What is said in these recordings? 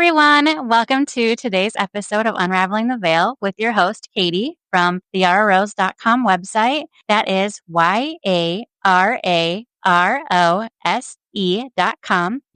everyone. Welcome to today's episode of Unraveling the Veil with your host, Katie from the yararose.com website. That is YARAROSE.com.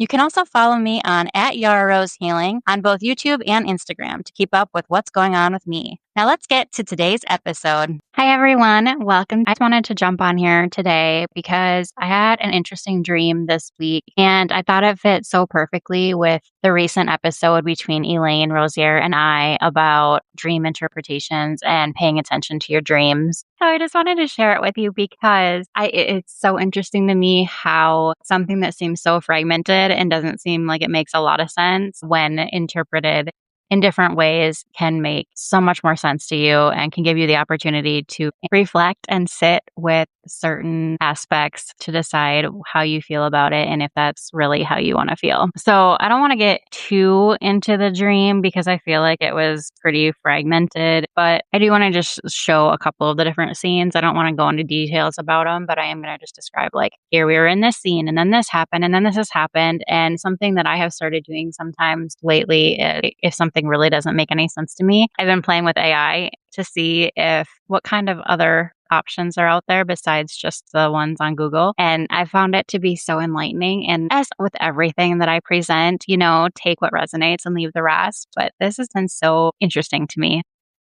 You can also follow me on @YaraRoseHealing on both YouTube and Instagram to keep up with what's going on with me. Now let's get to today's episode. Hi everyone, welcome. I just wanted to jump on here today because I had an interesting dream this week and I thought it fit so perfectly with the recent episode between Elaine Rosier and I about dream interpretations and paying attention to your dreams. So I just wanted to share it with you because it's so interesting to me how something that seems so fragmented and doesn't seem like it makes a lot of sense when interpreted in different ways can make so much more sense to you and can give you the opportunity to reflect and sit with certain aspects to decide how you feel about it and if that's really how you want to feel. So I don't want to get too into the dream because I feel like it was pretty fragmented, but I do want to just show a couple of the different scenes. I don't want to go into details about them, but I am going to just describe like, here we were in this scene and then this happened and then this has happened. And something that I have started doing sometimes lately, if something really doesn't make any sense to me, I've been playing with AI to see what kind of other options are out there besides just the ones on Google. And I found it to be so enlightening. And as with everything that I present, take what resonates and leave the rest. But this has been so interesting to me.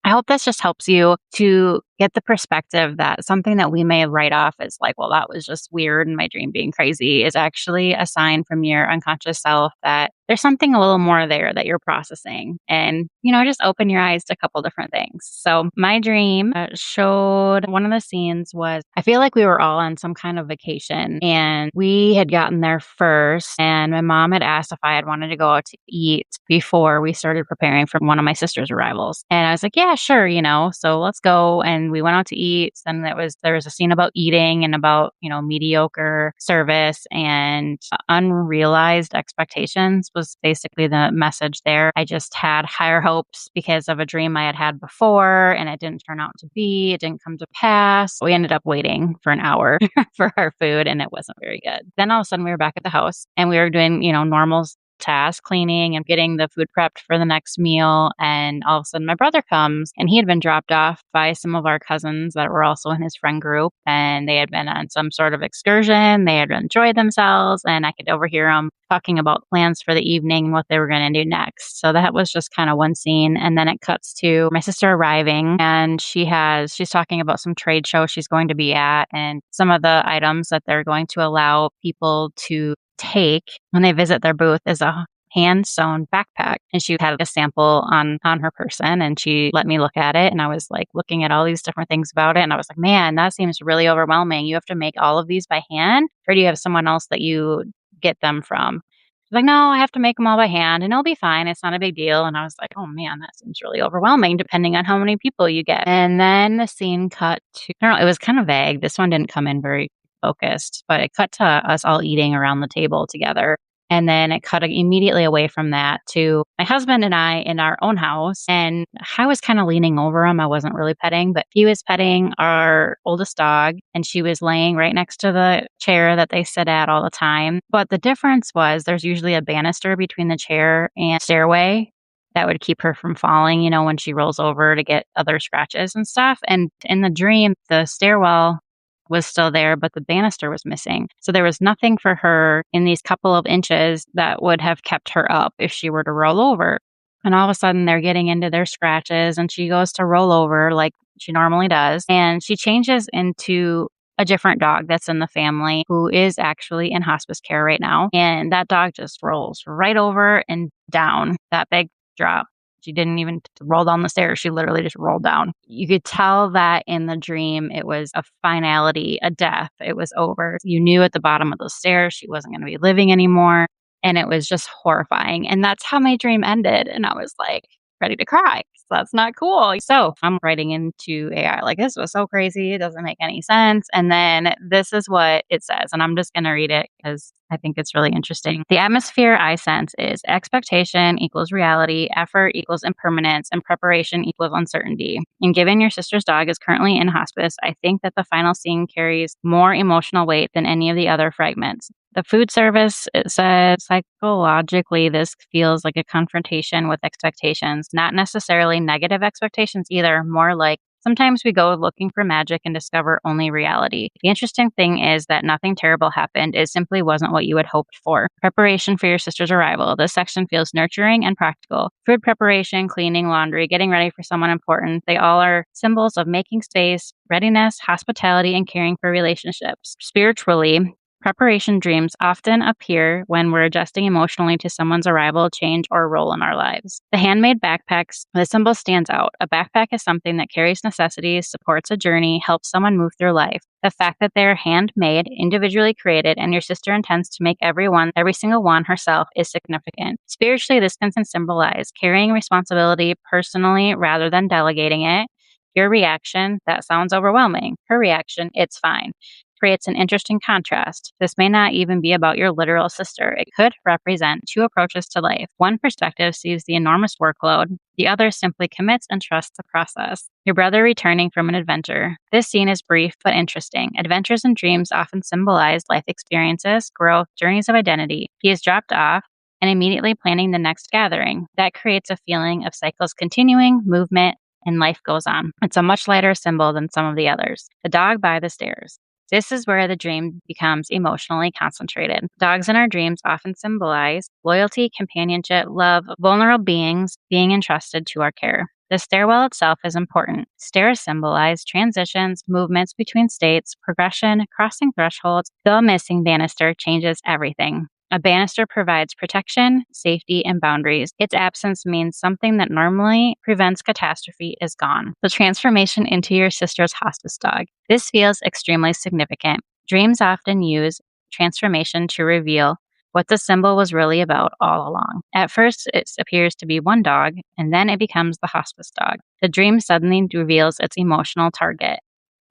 I hope this just helps you to get the perspective that something that we may write off as like, well, that was just weird and my dream being crazy is actually a sign from your unconscious self that there's something a little more there that you're processing. And, just open your eyes to a couple different things. So my dream showed one of the scenes was, I feel like we were all on some kind of vacation and we had gotten there first. And my mom had asked if I had wanted to go out to eat before we started preparing for one of my sister's arrivals. And I was like, yeah, sure, so let's go. And we went out to eat. And there was a scene about eating and about, mediocre service and unrealized expectations was basically the message there. I just had higher hopes because of a dream I had had before and it didn't turn out to be, it didn't come to pass. We ended up waiting for an hour for our food and it wasn't very good. Then all of a sudden we were back at the house and we were doing, normal task cleaning and getting the food prepped for the next meal. And all of a sudden my brother comes and he had been dropped off by some of our cousins that were also in his friend group. And they had been on some sort of excursion. They had enjoyed themselves and I could overhear them talking about plans for the evening and what they were going to do next. So that was just kind of one scene. And then it cuts to my sister arriving and she's talking about some trade show she's going to be at and some of the items that they're going to allow people to take when they visit their booth is a hand sewn backpack. And she had a sample on her person and she let me look at it. And I was like looking at all these different things about it. And I was like, man, that seems really overwhelming. You have to make all of these by hand or do you have someone else that you get them from? She's like, no, I have to make them all by hand and it'll be fine. It's not a big deal. And I was like, oh man, that seems really overwhelming depending on how many people you get. And then the scene cut to, I don't know, it was kind of vague. This one didn't come in very focused, but it cut to us all eating around the table together. And then it cut immediately away from that to my husband and I in our own house. And I was kind of leaning over him. I wasn't really petting, but he was petting our oldest dog and she was laying right next to the chair that they sit at all the time. But the difference was there's usually a banister between the chair and stairway that would keep her from falling, when she rolls over to get other scratches and stuff. And in the dream, the stairwell was still there, but the banister was missing. So there was nothing for her in these couple of inches that would have kept her up if she were to roll over. And all of a sudden they're getting into their scratches and she goes to roll over like she normally does. And she changes into a different dog that's in the family who is actually in hospice care right now. And that dog just rolls right over and down that big drop. She didn't even roll down the stairs. She literally just rolled down. You could tell that in the dream, it was a finality, a death. It was over. You knew at the bottom of those stairs, she wasn't going to be living anymore. And it was just horrifying. And that's how my dream ended. And I was like, ready to cry. That's not cool. So I'm writing into AI like, this was so crazy. It doesn't make any sense. And then this is what it says. And I'm just going to read it because I think it's really interesting. The atmosphere I sense is expectation equals reality, effort equals impermanence, and preparation equals uncertainty. And given your sister's dog is currently in hospice, I think that the final scene carries more emotional weight than any of the other fragments. The food service, it says psychologically, this feels like a confrontation with expectations, not necessarily negative expectations either, more like sometimes we go looking for magic and discover only reality. The interesting thing is that nothing terrible happened. It simply wasn't what you had hoped for. Preparation for your sister's arrival. This section feels nurturing and practical. Food preparation, cleaning, laundry, getting ready for someone important. They all are symbols of making space, readiness, hospitality, and caring for relationships. Spiritually, preparation dreams often appear when we're adjusting emotionally to someone's arrival, change, or role in our lives. The handmade backpacks, the symbol stands out. A backpack is something that carries necessities, supports a journey, helps someone move through life. The fact that they're handmade, individually created, and your sister intends to make every single one herself is significant. Spiritually, this can symbolize carrying responsibility personally rather than delegating it. Your reaction, that sounds overwhelming. Her reaction, it's fine, creates an interesting contrast. This may not even be about your literal sister. It could represent two approaches to life. One perspective sees the enormous workload. The other simply commits and trusts the process. Your brother returning from an adventure. This scene is brief but interesting. Adventures and dreams often symbolize life experiences, growth, journeys of identity. He is dropped off and immediately planning the next gathering. That creates a feeling of cycles continuing, movement, and life goes on. It's a much lighter symbol than some of the others. The dog by the stairs. This is where the dream becomes emotionally concentrated. Dogs in our dreams often symbolize loyalty, companionship, love, vulnerable beings being entrusted to our care. The stairwell itself is important. Stairs symbolize transitions, movements between states, progression, crossing thresholds. The missing banister changes everything. A banister provides protection, safety, and boundaries. Its absence means something that normally prevents catastrophe is gone. The transformation into your sister's hospice dog. This feels extremely significant. Dreams often use transformation to reveal what the symbol was really about all along. At first, it appears to be one dog, and then it becomes the hospice dog. The dream suddenly reveals its emotional target.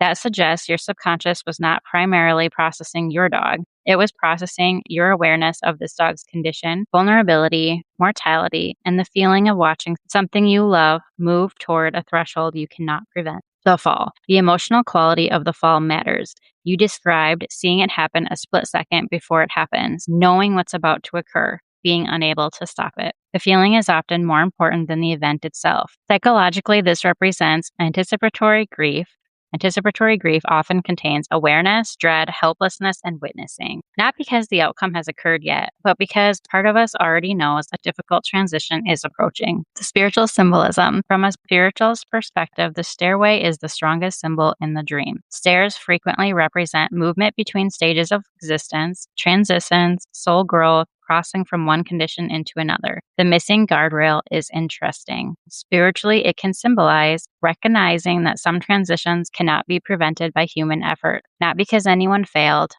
That suggests your subconscious was not primarily processing your dog. It was processing your awareness of this dog's condition, vulnerability, mortality, and the feeling of watching something you love move toward a threshold you cannot prevent. The fall. The emotional quality of the fall matters. You described seeing it happen a split second before it happens, knowing what's about to occur, being unable to stop it. The feeling is often more important than the event itself. Psychologically, this represents anticipatory grief. Anticipatory grief often contains awareness, dread, helplessness, and witnessing. Not because the outcome has occurred yet, but because part of us already knows a difficult transition is approaching. The spiritual symbolism. From a spiritual perspective, the stairway is the strongest symbol in the dream. Stairs frequently represent movement between stages of existence, transitions, soul growth, crossing from one condition into another. The missing guardrail is interesting. Spiritually, it can symbolize recognizing that some transitions cannot be prevented by human effort, not because anyone failed,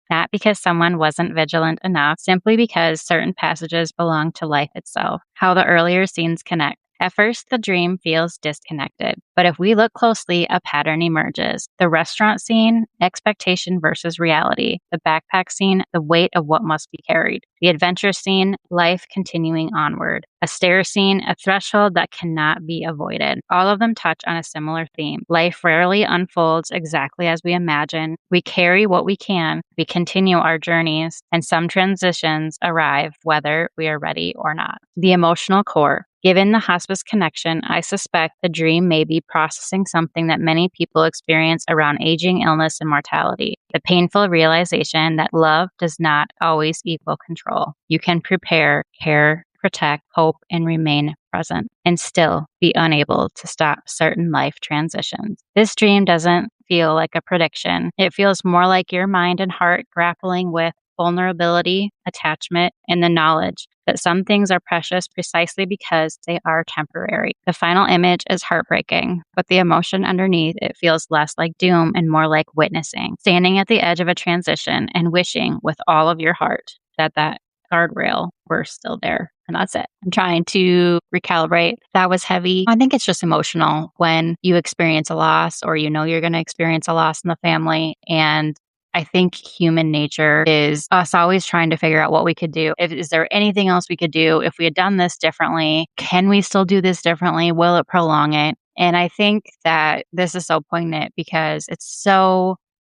not because someone wasn't vigilant enough, simply because certain passages belong to life itself. How the earlier scenes connect. At first, the dream feels disconnected, but if we look closely, a pattern emerges. The restaurant scene, expectation versus reality. The backpack scene, the weight of what must be carried. The adventure scene, life continuing onward. A stair scene, a threshold that cannot be avoided. All of them touch on a similar theme. Life rarely unfolds exactly as we imagine. We carry what we can, we continue our journeys, and some transitions arrive whether we are ready or not. The emotional core. Given the hospice connection, I suspect the dream may be processing something that many people experience around aging, illness, and mortality. The painful realization that love does not always equal control. You can prepare, care, protect, hope, and remain present, and still be unable to stop certain life transitions. This dream doesn't feel like a prediction. It feels more like your mind and heart grappling with vulnerability, attachment, and the knowledge that some things are precious precisely because they are temporary. The final image is heartbreaking, but the emotion underneath it feels less like doom and more like witnessing, standing at the edge of a transition and wishing with all of your heart that that guardrail were still there. And that's it. I'm trying to recalibrate. That was heavy. I think it's just emotional when you experience a loss or you know you're going to experience a loss in the family and I think human nature is us always trying to figure out what we could do. Is there anything else we could do? If we had done this differently, can we still do this differently? Will it prolong it? And I think that this is so poignant because it's so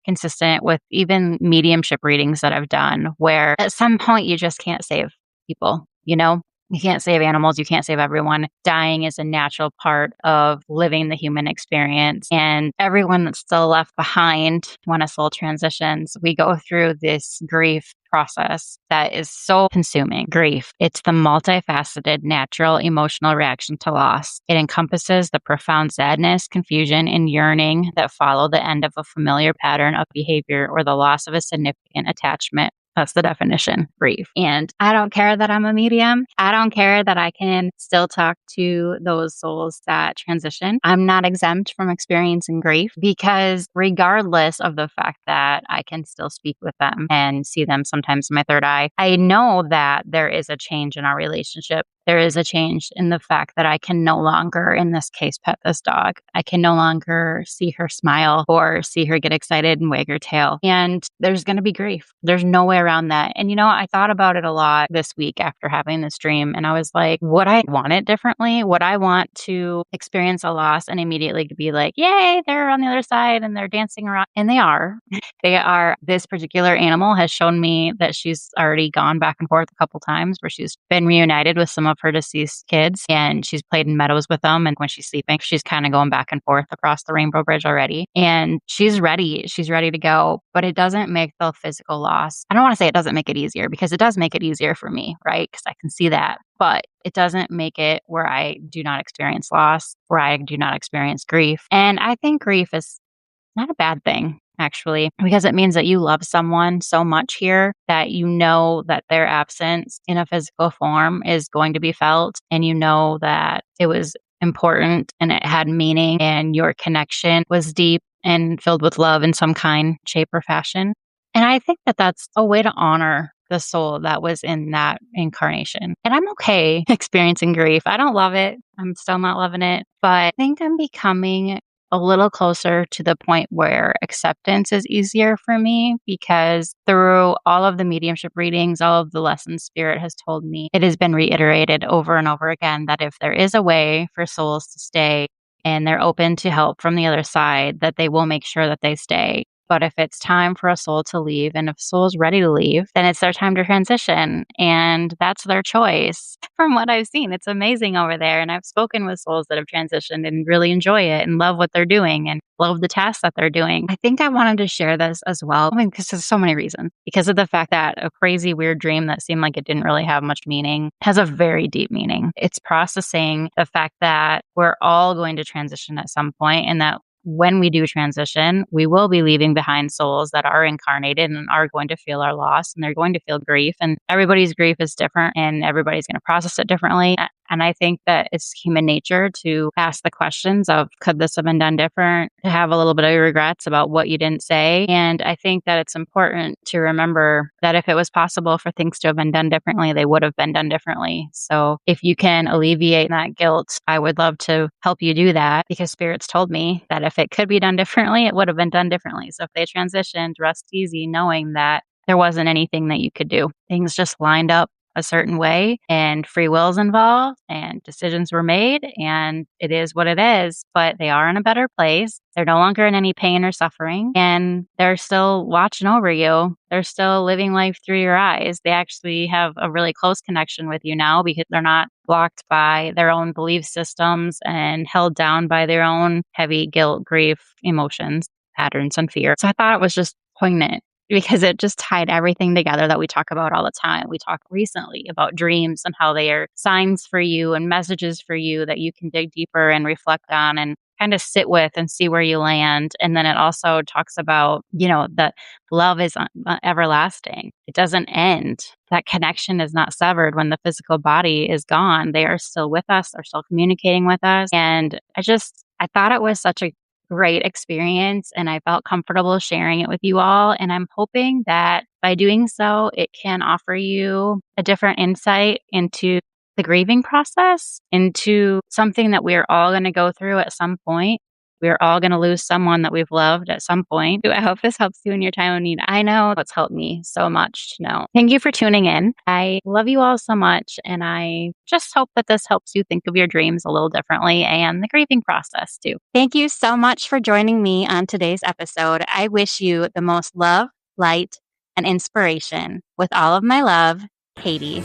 consistent with even mediumship readings that I've done, where at some point you just can't save people, you know? You can't save animals. You can't save everyone. Dying is a natural part of living the human experience. And everyone that's still left behind when a soul transitions, we go through this grief process that is so consuming. Grief. It's the multifaceted, natural emotional reaction to loss. It encompasses the profound sadness, confusion, and yearning that follow the end of a familiar pattern of behavior or the loss of a significant attachment. That's the definition, grief. And I don't care that I'm a medium. I don't care that I can still talk to those souls that transition. I'm not exempt from experiencing grief because regardless of the fact that I can still speak with them and see them sometimes in my third eye, I know that there is a change in our relationship. There is a change in the fact that I can no longer, in this case, pet this dog. I can no longer see her smile or see her get excited and wag her tail. And there's going to be grief. There's no way around that. And I thought about it a lot this week after having this dream. And I was like, would I want it differently? Would I want to experience a loss and immediately be like, yay, they're on the other side and they're dancing around? And they are. They are. This particular animal has shown me that she's already gone back and forth a couple times where she's been reunited with some of her deceased kids and she's played in meadows with them. And when she's sleeping, she's kind of going back and forth across the Rainbow Bridge already. And she's ready. She's ready to go. But it doesn't make the physical loss. I don't want to say it doesn't make it easier because it does make it easier for me, right? Because I can see that. But it doesn't make it where I do not experience loss, where I do not experience grief. And I think grief is not a bad thing, actually, because it means that you love someone so much here that you know that their absence in a physical form is going to be felt. And you know that it was important and it had meaning and your connection was deep and filled with love in some kind, shape, or fashion. And I think that that's a way to honor the soul that was in that incarnation. And I'm okay experiencing grief. I don't love it. I'm still not loving it, but I think I'm becoming a little closer to the point where acceptance is easier for me because through all of the mediumship readings, all of the lessons Spirit has told me, it has been reiterated over and over again that if there is a way for souls to stay and they're open to help from the other side, that they will make sure that they stay. But if it's time for a soul to leave and if a soul's ready to leave, then it's their time to transition. And that's their choice. From what I've seen, it's amazing over there. And I've spoken with souls that have transitioned and really enjoy it and love what they're doing and love the tasks that they're doing. I think I wanted to share this as well. I mean, because there's so many reasons. Because of the fact that a crazy, weird dream that seemed like it didn't really have much meaning has a very deep meaning. It's processing the fact that we're all going to transition at some point and that when we do transition, we will be leaving behind souls that are incarnated and are going to feel our loss and they're going to feel grief. And everybody's grief is different and everybody's going to process it differently. And I think that it's human nature to ask the questions of, could this have been done different? To have a little bit of regrets about what you didn't say. And I think that it's important to remember that if it was possible for things to have been done differently, they would have been done differently. So if you can alleviate that guilt, I would love to help you do that because Spirit's told me that if it could be done differently, it would have been done differently. So if they transitioned, rest easy knowing that there wasn't anything that you could do. Things just lined up a certain way and free will's involved and decisions were made and it is what it is, but they are in a better place. They're no longer in any pain or suffering and they're still watching over you. They're still living life through your eyes. They actually have a really close connection with you now because they're not blocked by their own belief systems and held down by their own heavy guilt, grief, emotions, patterns, and fear. So I thought it was just poignant because it just tied everything together that we talk about all the time. We talked recently about dreams and how they are signs for you and messages for you that you can dig deeper and reflect on and kind of sit with and see where you land. And then it also talks about, that love is everlasting. It doesn't end. That connection is not severed when the physical body is gone. They are still with us. They're still communicating with us. And I thought it was such a great experience and I felt comfortable sharing it with you all. And I'm hoping that by doing so, it can offer you a different insight into the grieving process, into something that we're all going to go through at some point. We're all going to lose someone that we've loved at some point. I hope this helps you in your time of need. I know it's helped me so much to know. Thank you for tuning in. I love you all so much. And I just hope that this helps you think of your dreams a little differently and the grieving process too. Thank you so much for joining me on today's episode. I wish you the most love, light, and inspiration. With all of my love, Katie.